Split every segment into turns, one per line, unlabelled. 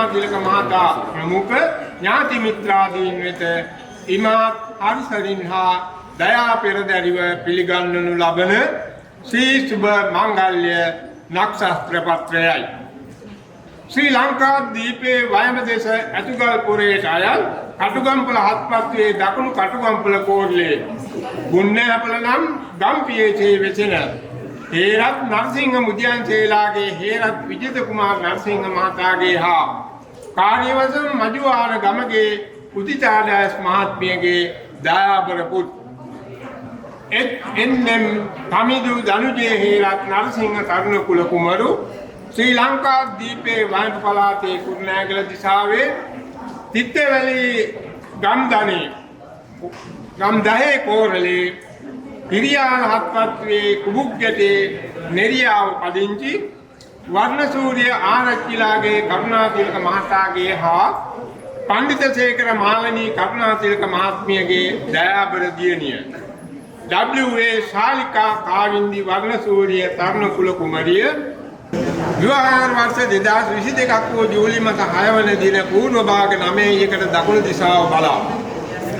කරුණාතිලක මහතා ප්‍රමුඛ ඥාති මිත්‍රාදීන් වෙත ඉමත් හරිසරින් හා දයා පෙරදැරිව පිළිගන්වනු ලබන ශ්‍රී සුබ මංගල්‍ය නක්ෂත්‍ර පත්‍රයයි. ශ්‍රී ලංකා දීපේ වයඹ දේශ ඇතුගල් පුරයට අයත් කටුගම්පල හත්පත්වේ දකුණු කටුගම්පල කෝඩ්ලේ ගුණ්‍යහපල නම් ගම්පියේ වෙසෙන හේරත් නරසිංහ මුදියන්සේලාගේ හේරත් විජිත කුමාර නරසිංහ මහතාගේ හා කාර්යවසම් මජුආන ගමගේ උදිතාදාස් මහත්මියගේ දයාබර පුත් එන්.එම්. තමිදු දනුජේ හේරත් නරසිංහ තරුණ කුල කුමරු ශ්‍රී ලංකා දීපේ වයඹ පළාතේ කුරුණෑගල දිසාවේ තිත්තේවැලි ගම්දහේ කෝරළේ පිරියාන හත්පත්වේ කුබුක්ගැටේ නෙරියාව පදිංචි වර්ණසූරිය ආරච්චිලාගේ කරුණාතිලක මහතාගේ හා පණ්ඩිතසේකර මාලනී කරුණාතිලක මහත්මියගේ දයාබර දියණිය W.A. ශාලිකා කාවින්දි වර්ණසූරිය තරුණ කුල කුමරිය විවාහ වර්ෂ 2022 වූ ජූලි මාස 6 වන දින පූර්ව භාග 9:00කට දකුණු දිශාව බලා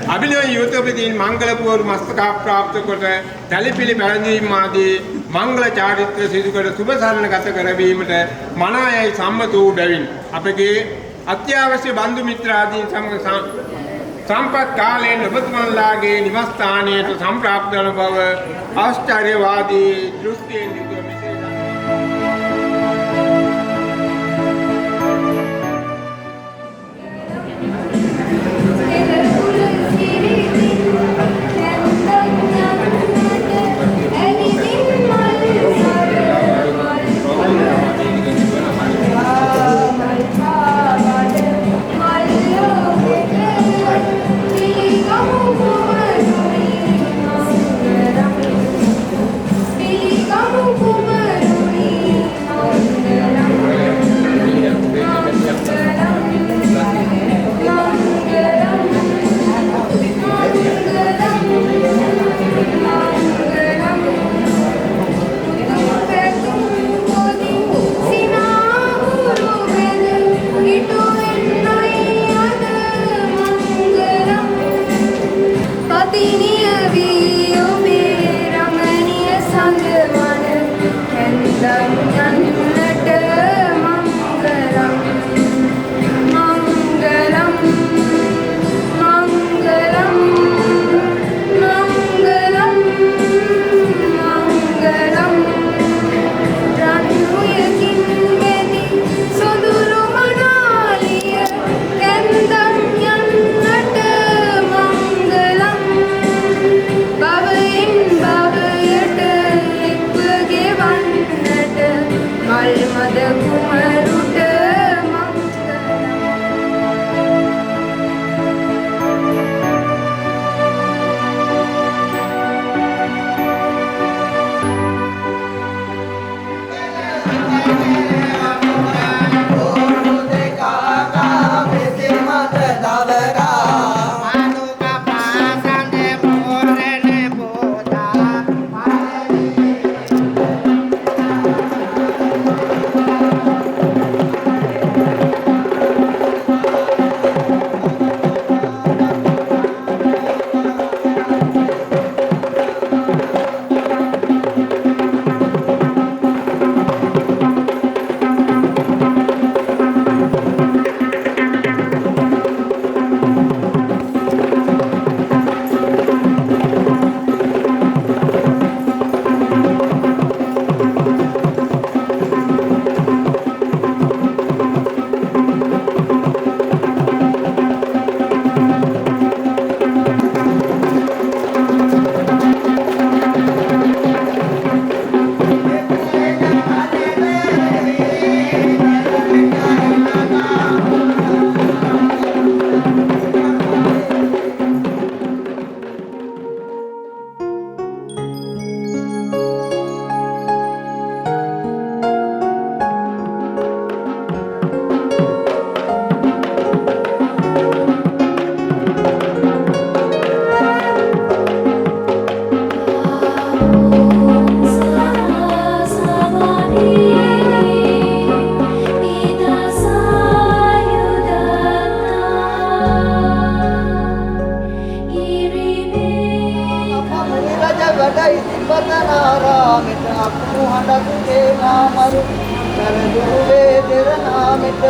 අභිනව යුතුයපදීන් මංගල පුවරු මස්තකා ප්‍රාප්ත කොට තැලිපිලි පැවැදීම් ආදී මංගල චාරිත්‍ර සිදු කර සුබ සරණ ගත කරවීමට මනායයි සම්මත වූ බැවින් අපගේ අත්‍යවශ්‍ය බන්දු මිත්‍රාදීන් සමග සම්පත් කාලයෙන් ඔබතුමන්ලාගේ නිවස්ථානයට සම්ප්‍රාප්ත වන බව ආශ්චර්යවාදී දෘෂ්ටියෙන් යුතුව
ඉතිපතනාරාමෙට අකුණු හඬක් තේමා මරු කරදුරු වේදෙර නාමෙට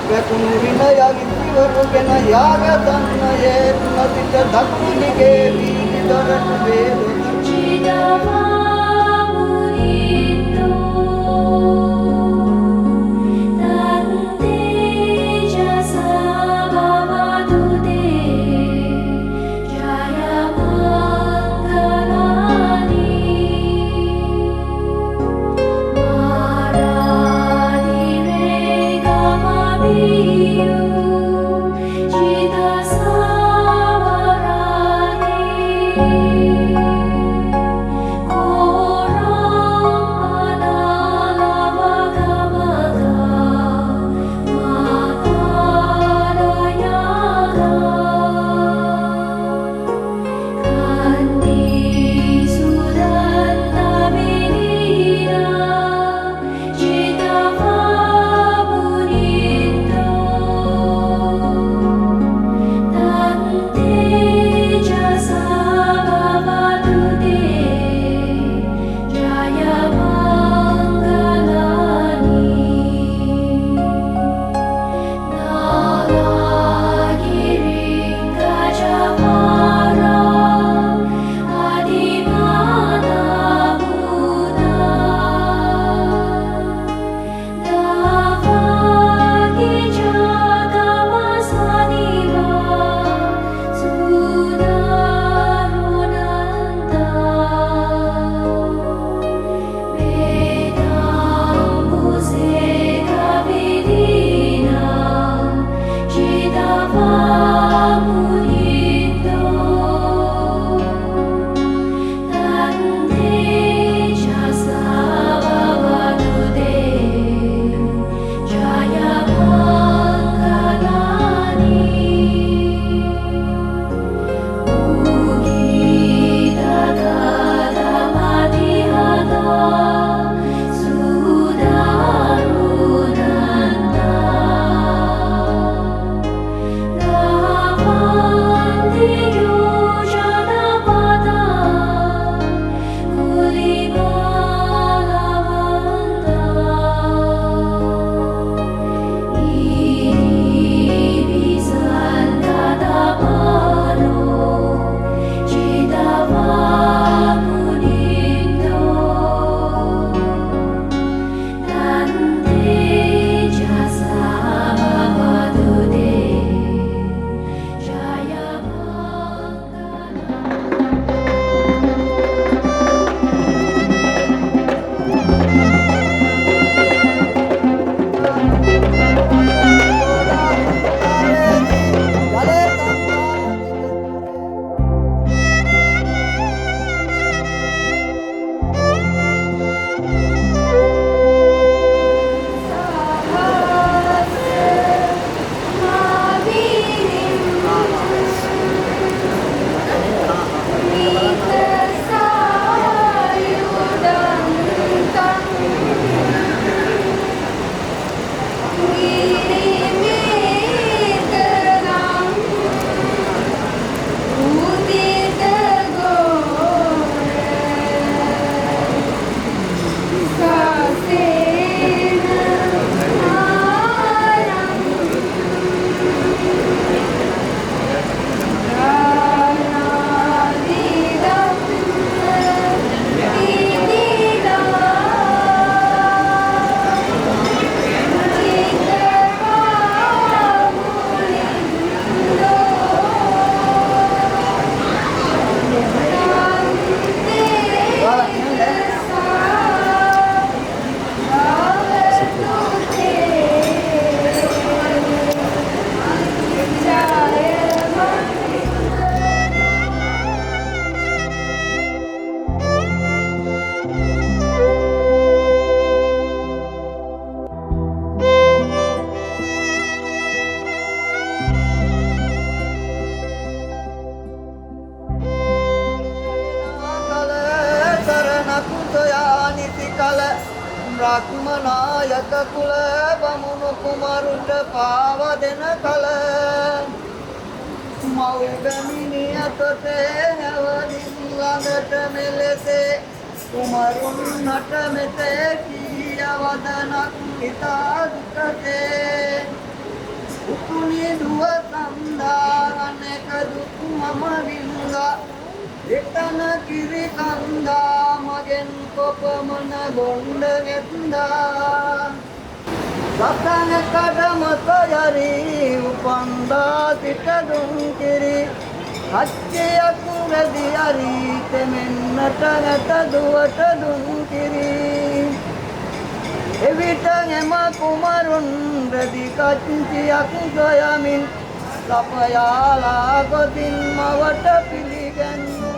වැකුණු විනය විසිවරුගෙන යාග දන්නයේ තුනසිට දක්ෂිණිගේ වීදි දොරට වේදොන
බ්‍රහ්මනායක කුල බමුණු කුමරුට පාව දෙන කල
මව්ගැමිණි අතතේ හැවරින් ළඟට මෙලෙසේ කුමරුන් නට මෙතේ කීය වදනක් හිතා දුකතේ උතුණි දුව සම්දාරණක දුක් මම වින්දා එතන කිරි කන්දා මගෙන් කොපමණ බොණ්ඩ ගෙත්දා සතන කඩමත යරි උපන්දා සිට දුන් කිරි හච්චයක් රැදි යරි තෙමෙන්නට නැත දුවට දුන් කිරි එවිට එම කුමරුන් රැදි කච්චියක් සොයමින් සපයාලා ගොතින් මවට පිළිගැන්නුවා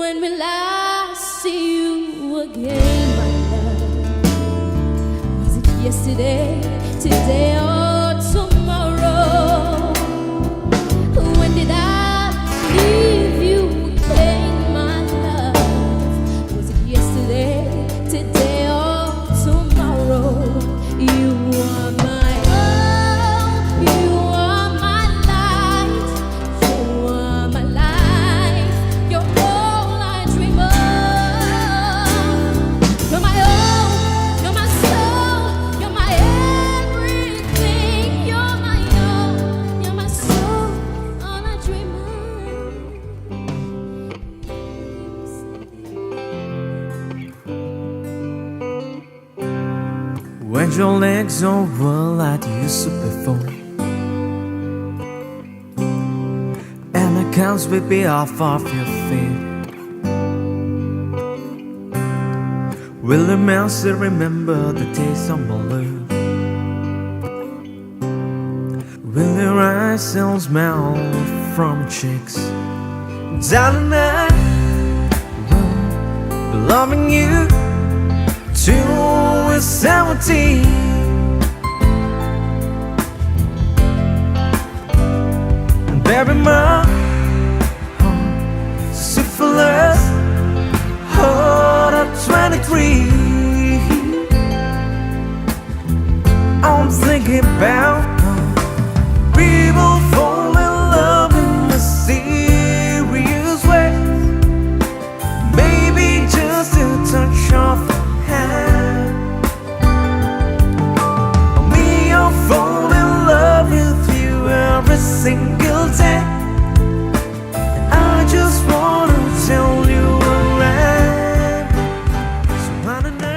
when we lie. your legs over like you used to before, and I can't sweep it off of your feet. Will the man still remember the taste of my love? Will your eyes still smell from your cheeks? Darling, I will be loving you till we're 17. And baby, my heart syphilis, heart of 23. I'm thinking about people fall in love in mysterious ways. Maybe just a touch of the hand. Me, I'll fall in love with you every single day. I just wanna tell you around. So I don't know.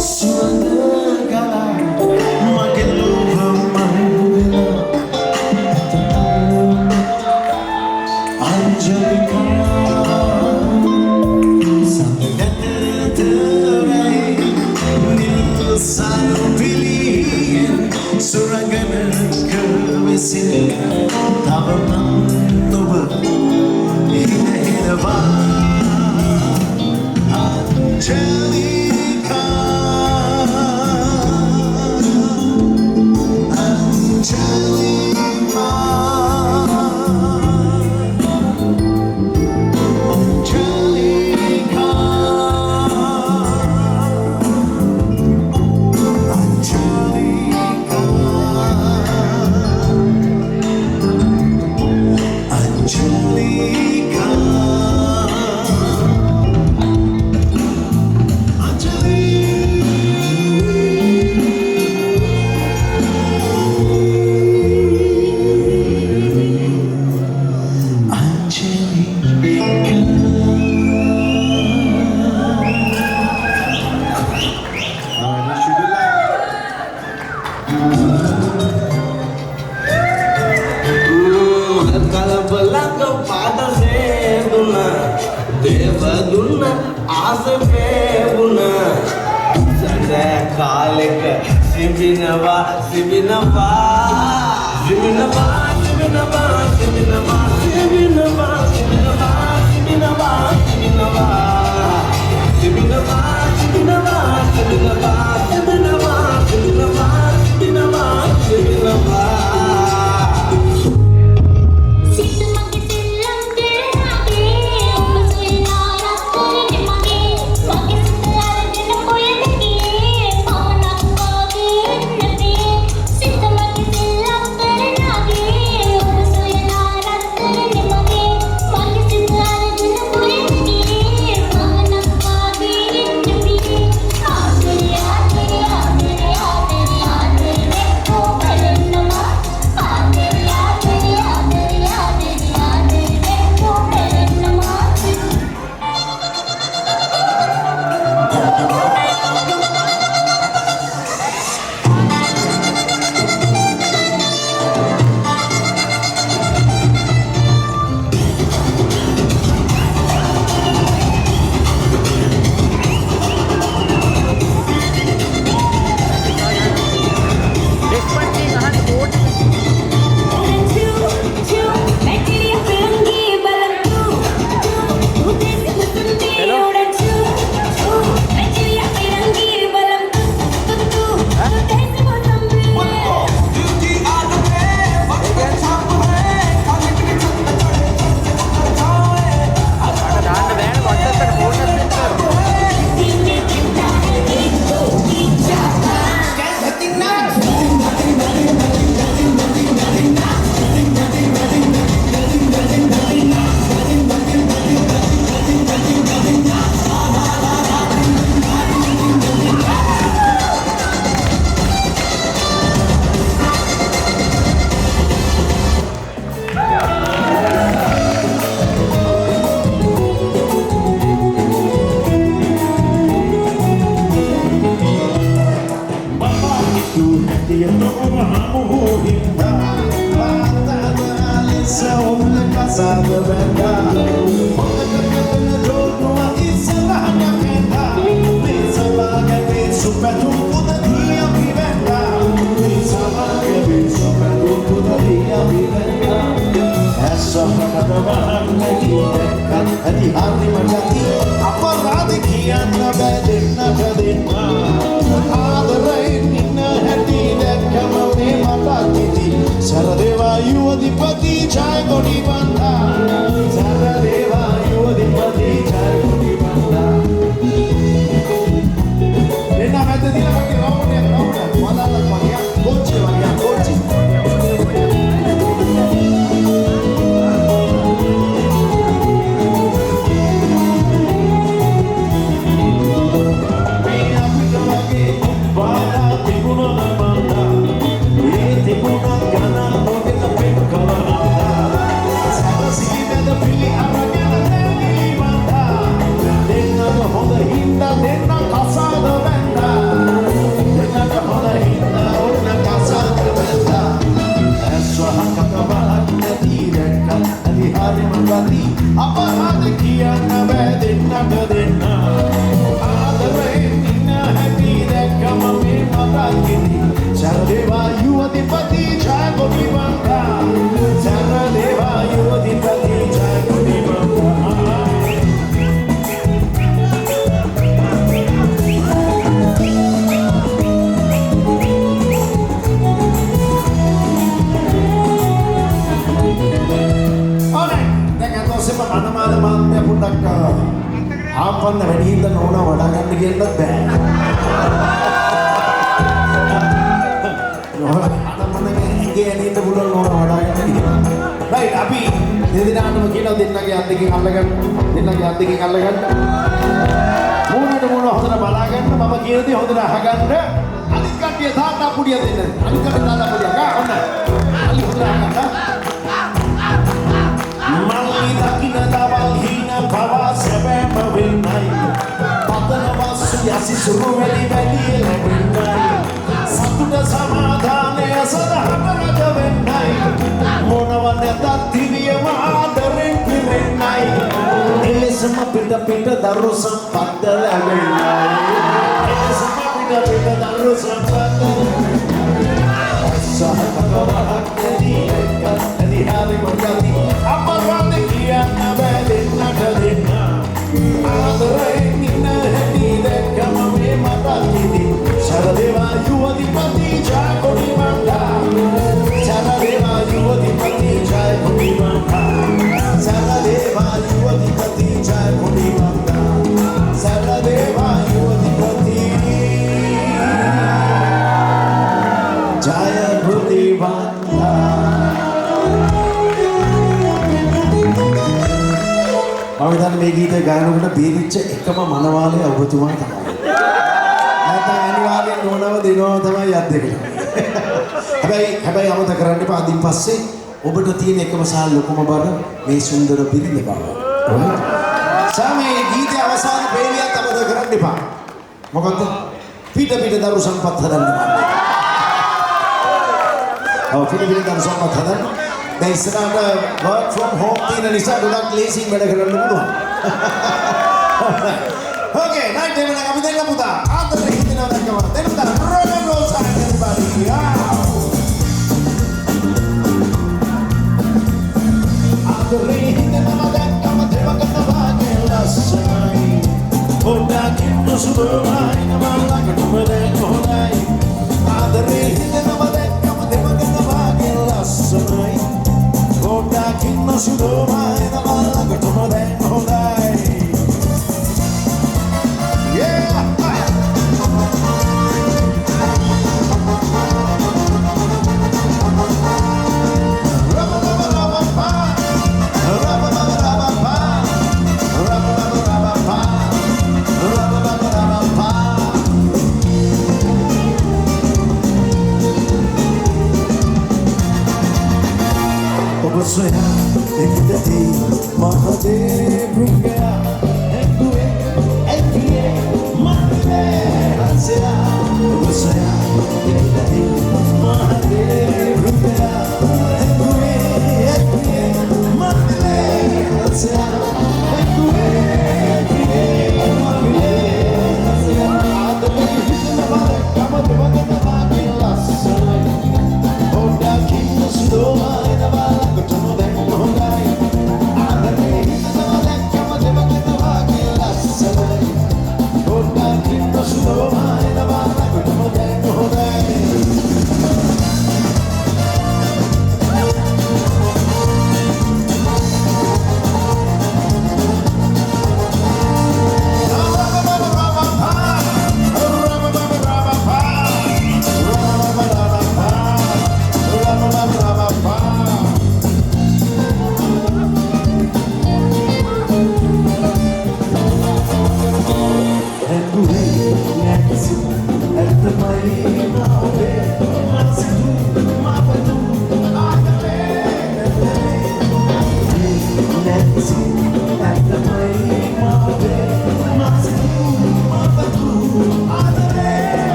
Suanagala, Magelova, Mahula, Angelica, Sangatare, Nilsapili, Suragana, Kervisin, Tavamanova, Hinava, Angelica.
දෙන්නත් බෑ. ගේ ඇනින්න පුළුවන් ඕන වඩා ගන්න. Right අපි දෙදෙනාටම කියනවා දෙන්නගේ අත් දෙකෙන් අල්ලගන්න. දෙන්නගේ අත් දෙකෙන් අල්ලගන්න. මූණට මූණ හොඳට බලාගන්න. මම කියන දේ හොඳට අහගන්න. අනිත් කට්ටිය තාත්තා පුඩිය දෙන්න. අනිත් කට්ටිය තාත්තා පුඩිය. හොඳයි. අලි හොඳට අහගන්න. මල්ලි දකින්න දවල් හින පවා සැබෑම වෙන්නයි. පතනවස් යසි සුරු වැඩි වැඩි ලැබෙන්නයි. සතුට සමාධානය සදහට රජ වෙන්නයි. මොනව නැතත් දිවියම ආදරෙන් පිරෙන්නයි. එලෙසම පිට පිට දරු සම්පත් ලැබෙන්නයි. එලෙසම පිට පිට දරු සම්පත් සහකවහක් නැදී හරි මගදී අපරාධ කියන්න බෑ දෙන්නට දෙන්න. ආදරෙන් ඉන්න හැටි දැක්කම මේ මතක් ඉදි. Saradeva Yuadipati Jai Kodimanda. Saradeva Yuadipati Jai Kodimanda. Saradeva Yuadipati Jai Kodimanda. Saradeva Yuadipati Jai Kodimanda. අවදාන මේ ගීත ගායනකට බීරිච්ච එකම මනවාලේ ඔබතුමා තමයි. නෝනව දෙනවා තමයි යත් දෙක. හැබැයි අමතක කරන්න එපා අදින් පස්සේ ඔබට තියෙන එකම සහ ලොකුම බර මේ සුන්දර පිළිඳ බව. සමේ ගීතයේ අවසාන පේලියත් අමතක කරන්න එපා. මොකද්ද? පිට පිට දරු සම්පත් හදන්න බෑ. පිට පිට දරු සම්පත් හදන්න. දැන් ඉස්සරහට work from home තියෙන නිසා ගොඩක් ලේසියෙන් වැඩ කරන්න පුළුවන්. Okay, night time nak kami tengok putar. Antar kita nak kemana? Tengok putar. Roll and roll side everybody. Antar kita nak kemana? Tengok kita bagai lasai. Oda kita sudah main nama kita berdek. Antar kita nak kemana? Tengok kita bagai lasai. Oda kita sudah main nama kita berdek. Sonhar é que te tem Mahadev Ruga é doer é que é Mahadev será sonhar é que te tem Mahadev Ruga é doer é que é Mahadev será é doer é que é Mahadev será adorar na barra cama de vaga na vaga lá sai onde aqui no sul na barra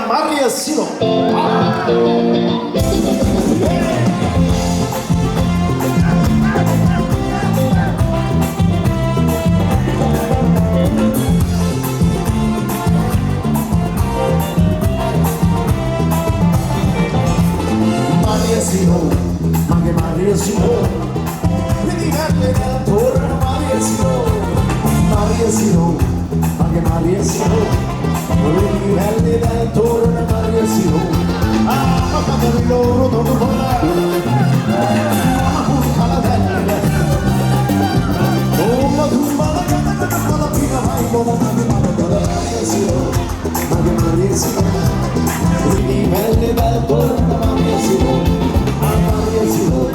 Maria Silo. Siro, Maria Siro, Maria Siro, Maria Maria Siro, Really Valley del Toro Maria Siro, Ah, Maria Loro Dogola, Maria Bella, Oh, Madumala, Madumala, Pina, Maria Siro, Maria Maria Siro, Really Valley del Toro Maria Siro, Maria Siro,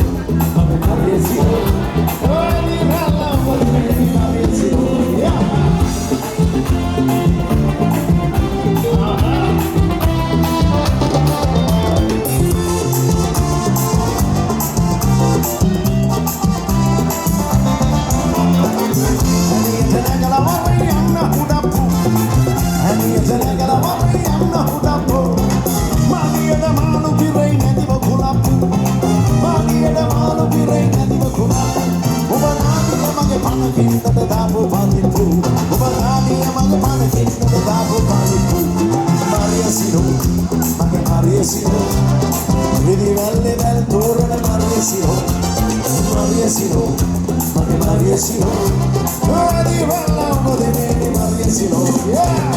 Maria Maria Siro, Really Valley Maria Siro, yeah.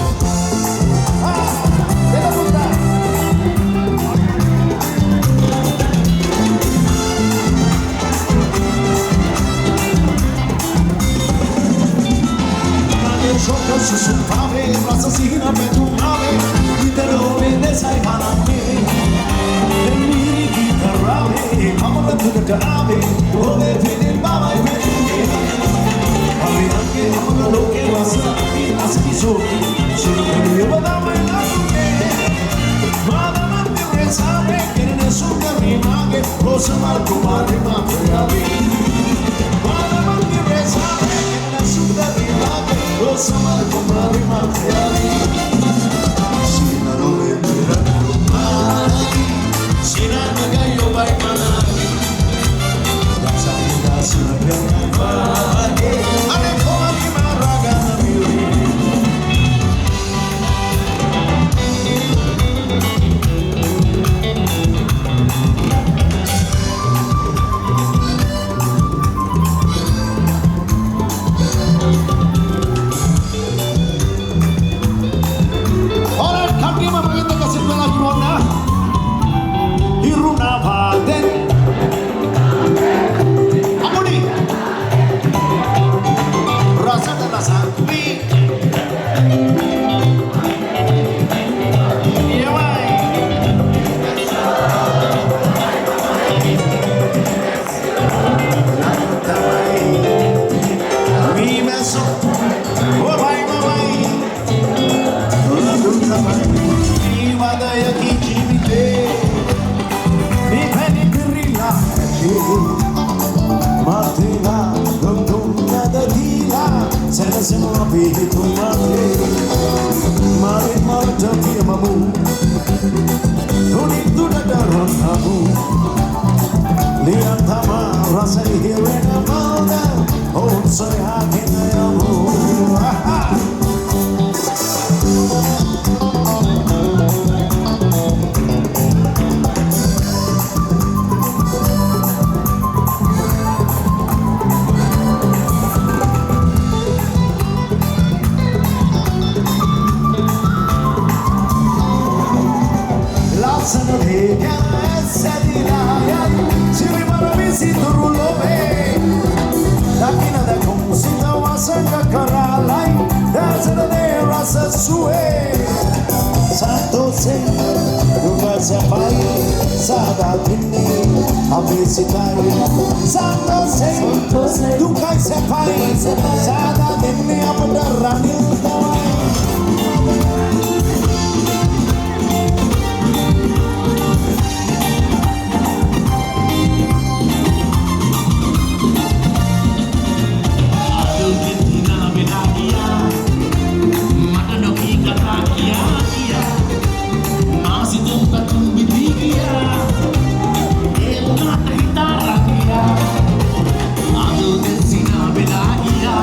Sinabi na iya,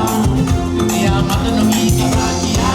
ya mata nang ikakakiya.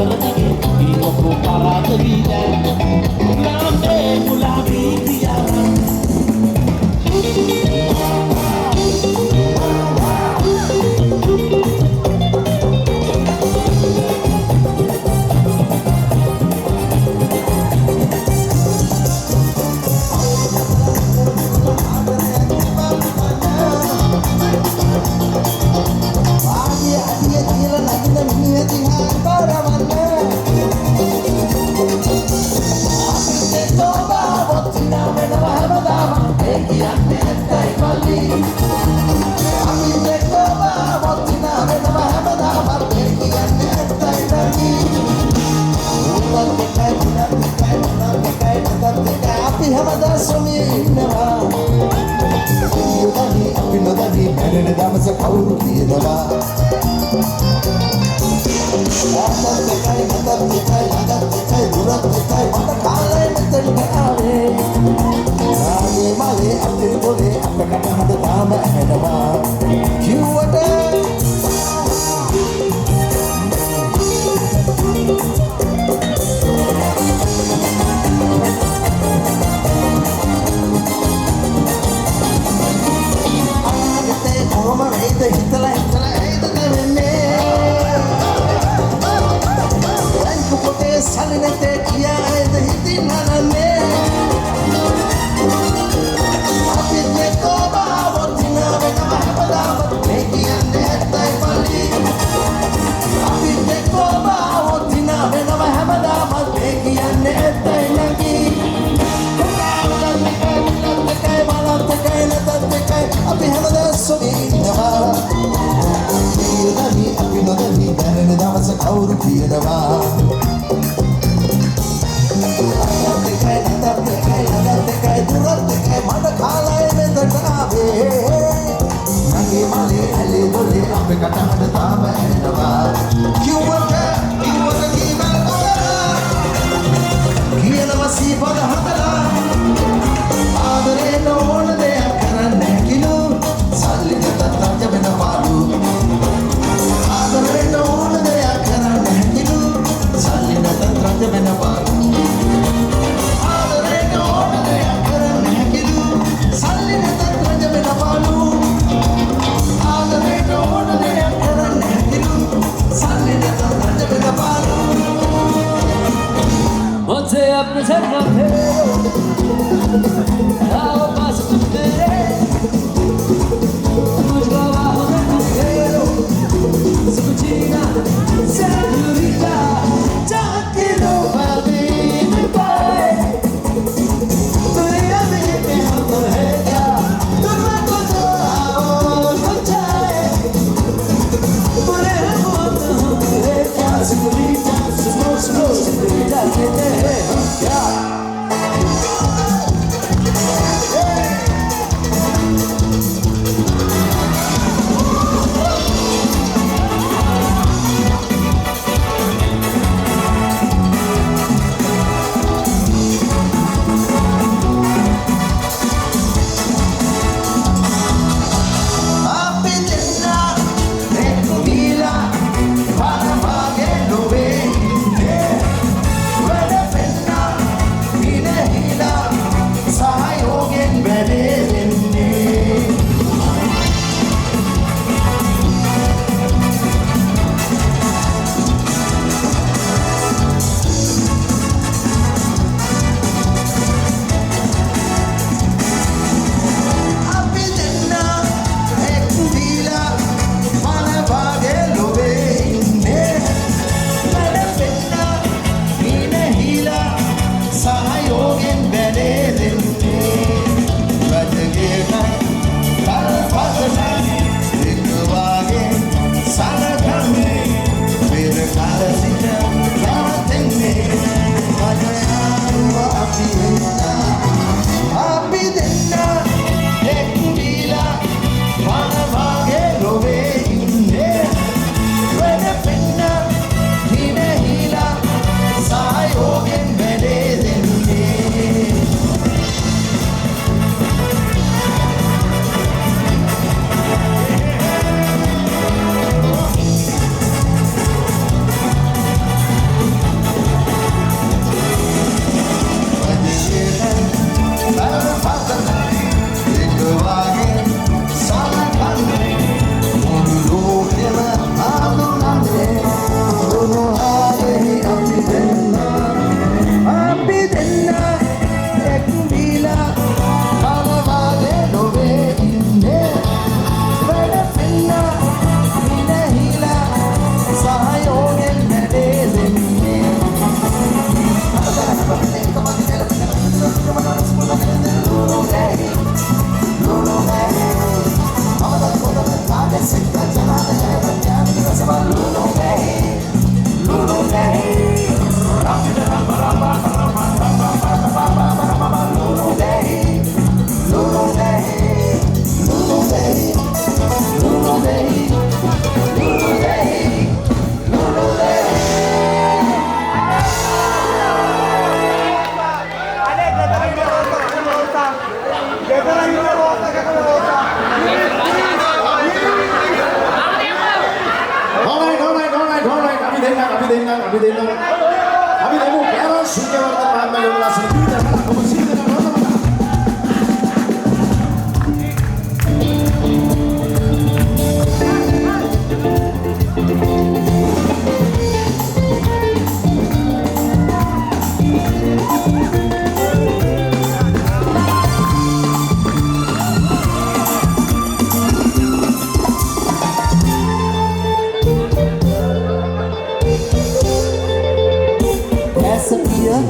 කරනගේ ඊලොකු පරාත වීද නාමේ මුලාවී පියා කවුරු කියනවා ආතත් එකයි මතත් එකයි ළඟත් එකයි දුරත් එකයි මට කාලේ මෙතෙන්ට ආවේ රාගේ මලේ අපේ පොලේ අපකට හද තාම ඇහෙනවා කිව්වට හිතලා ඇයිද දෙන්නේ රංගු පොතේ සලිනතේ කියා ඇයිද හිතින් හනන්නේ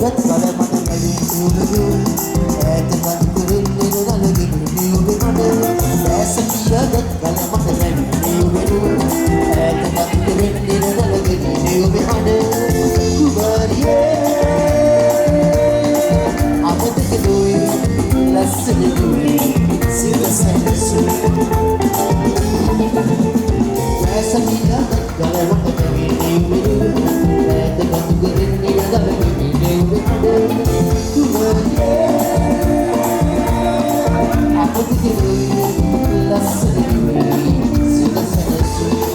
ගත් කල මට නැවී උඩු ඈත කන්දරේ නිරලගෙන නියුබේ මඩ ඇස පියගත් කල මට නැවී උඩු ඈත කන්දරේ නිරලගෙන නියුබේ මඩ කුබරියේ අමතක දුවේ ලස්සන දුවේ සිතසනසු ඇස පියගත් කල මට නැවී උඩු ඈත කන්දරේ නිරලගෙන නියුබේ මඩ කුබරියේ අමතක දුවේ ලස්සන දුවේ සිතසනසු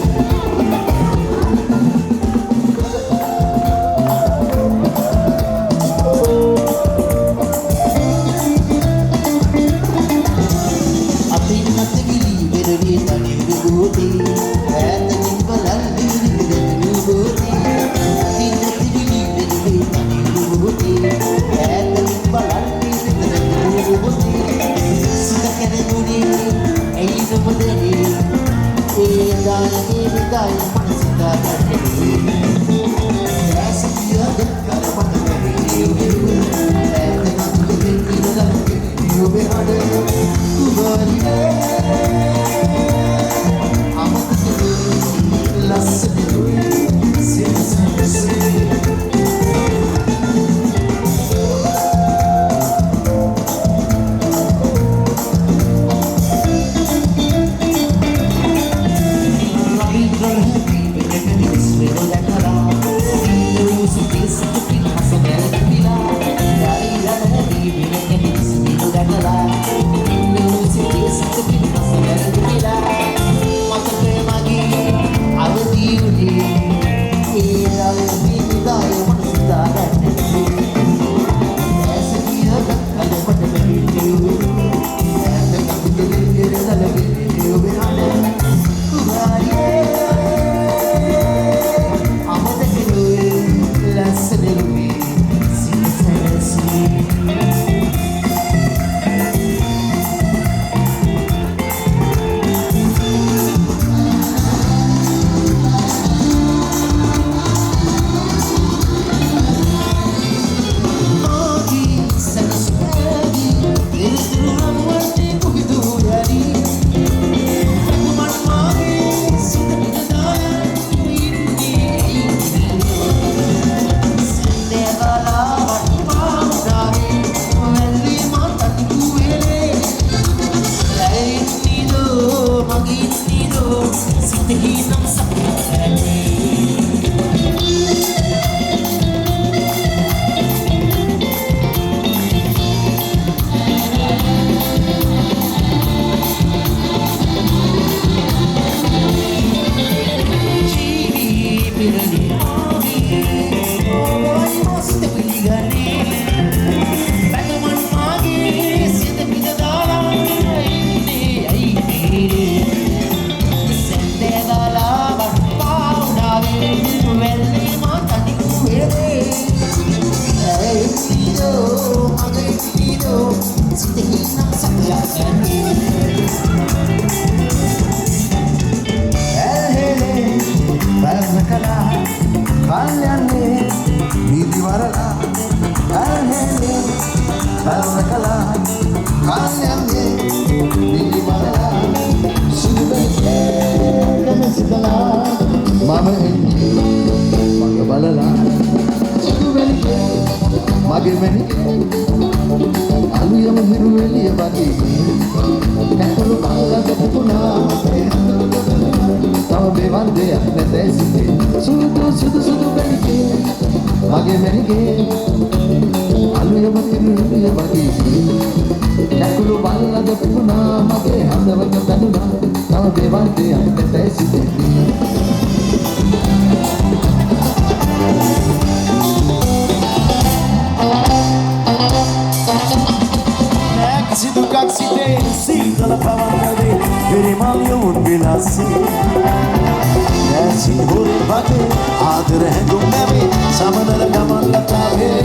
දැසි හොරේ වගේ ආදර හැඟුම් නැවේ සමනල ගමන් ලතාවේ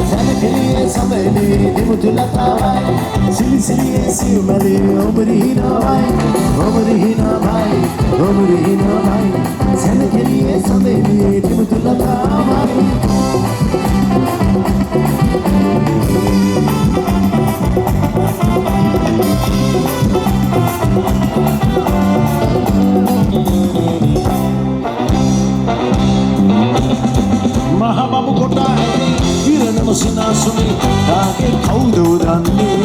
සැලකෙලියේ සමයනේ දෙමුතු ලතාවයි සිලි සිලියේ සියුමැලේ ඔබරි හිනාවයි සැලකෙලියේ සමයනේ දෙමුතු ලතාවයි මහබඹු කොටා ඇති විරණම සිනාසුනේ තාගේ කවුදෝ දන්නේ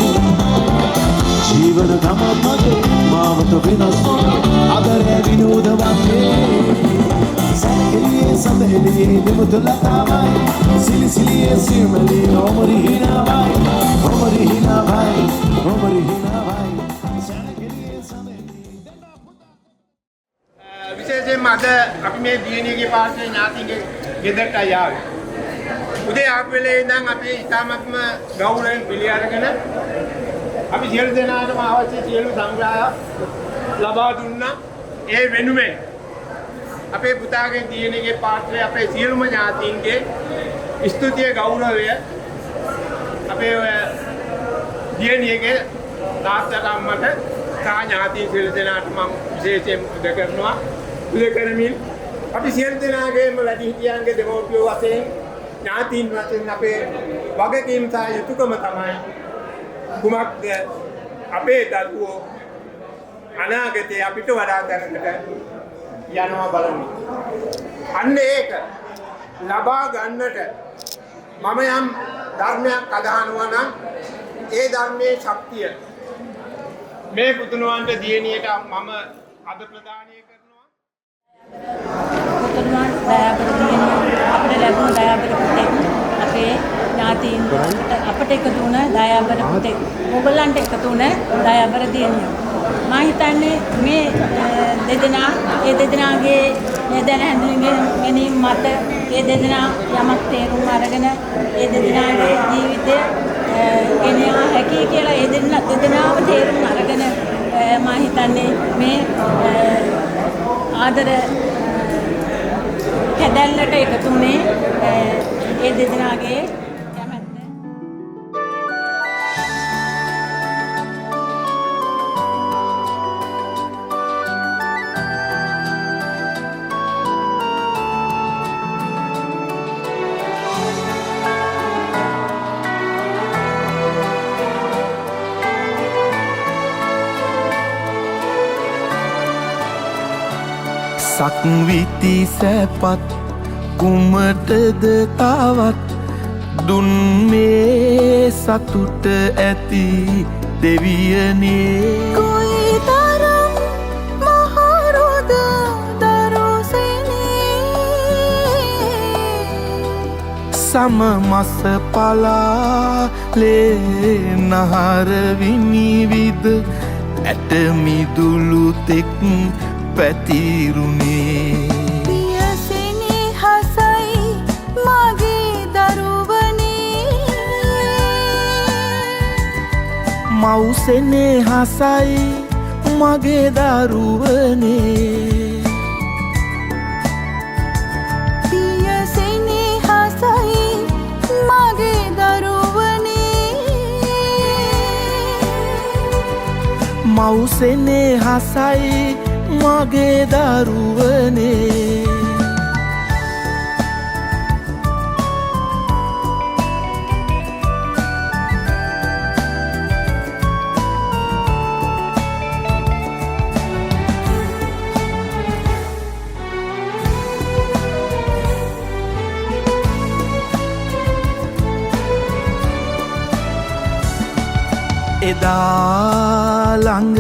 ජීවන ගමන් මගේ මාවත වෙනස් අදරෑ විනෝද වන්නේ සැලකෙලියේ සඳෙලියේ දෙමුතු ලතාවයි සිලි සිලියේ සියුමැලේ ඔබරි හිනාවයි සැලකෙලියේ සඳෙලියේ
විශේෂයෙන්ම අද අපි මේ දියණියගේ පාර්ශ්වයේ ඥාතිගේ ගෙදරට ආවේ. උදේ ආපු වෙලේ ඉඳන් අපි ඉතාමත්ම ගෞරවයෙන් පිළි අරගෙන අපි සියලු දෙනාටම අවශ්‍ය සියලු සංග්‍රහ ලබා දුන්නා. ඒ වෙනුවෙන් අපේ පුතාගේ දියණියගේ පාර්ශ්වයේ අපේ සියලුම ඥාතීන්ගේ ස්තුතිය ගෞරවය අපේ දියණියගේ තාත්තට අම්මට සහ ඥාතීන් සියලු දෙනාට මම විශේෂයෙන් උදෙ කරනවා. උදෙ කරමින් අපි සියලු දෙනාගේම වැඩිහිටියන්ගේ දෙමව්පියෝ වශයෙන් ඥාතීන් වශයෙන් අපේ වගකීම් සහ යුතුයකම තමයි කුමක්ද අපේ දරුවෝ අනාගතේ අපිට වඩා දැනකට යනවා බලන්නේ. අන්න ඒක ලබා ගන්නට මම යම් ධර්මයක් අදහනවා නම් ඒ ධර්මයේ ශක්තිය මේ පුතුණුවන්ට දියණියට මම අද ප්‍රදානය කරනවා.
පුතුණුවන් දයාබර දියණිය අපිට ලැබුණ දයාබර පුතෙක් අපේ ඥාතීන් අපිට එකතු වුණ දයාබර පුතෙක් ඕගොල්ලන්ට එකතු වුණ දයාබර දියණිය. මම හිතන්නේ මේ දෙදෙනා ඒ දෙදෙනාගේ දැන හැඳින්වීම මත ඒ දෙදෙනා යමක් තේරුම් අරගෙන ඒ දෙදෙනාගේ ජීවිතය ගෙනියන්න හැකි කියලා ඒ දෙදෙනාම තේරුම් අරගෙන මම හිතන්නේ මේ ආදර කැදැල්ලට එකතු වුණේ ඒ දෙදෙනාගේ කැමැත්ත.
සක්විති සැපත් කුමටද තවත් දුන් මේ සතුට ඇති දෙවියනේ
කොයිතරම් මහරුද දරුසිනේ
සම මස පලාලේ නහර විනිවිද ඇට මිදුළු තෙක් පැතිරුණේ
පියසිනි හසයි මගේ දරුවනේ
මව්සෙනේ හසයි මගේ දරුවනේ
පියසිනි හසයි මගේ දරුවනේ
මව්සෙනේ හසයි මගේ දරුවනේ එදා ළඟ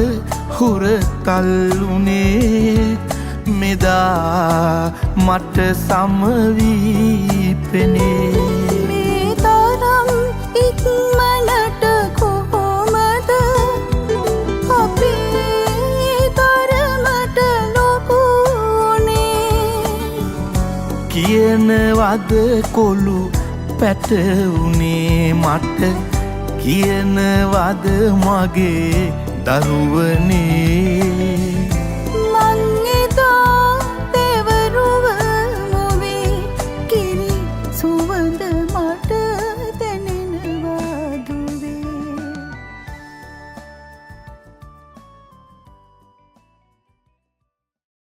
හුරතල්ලුනේ මෙදා මට සමවී පෙනේ
මේ තරම් ඉක්මනට කොහොමද අපේ තරමට ලොකුනේ
කියනවද කොළු පැටවුනේ මට කියනවද මගේ දරුවනේ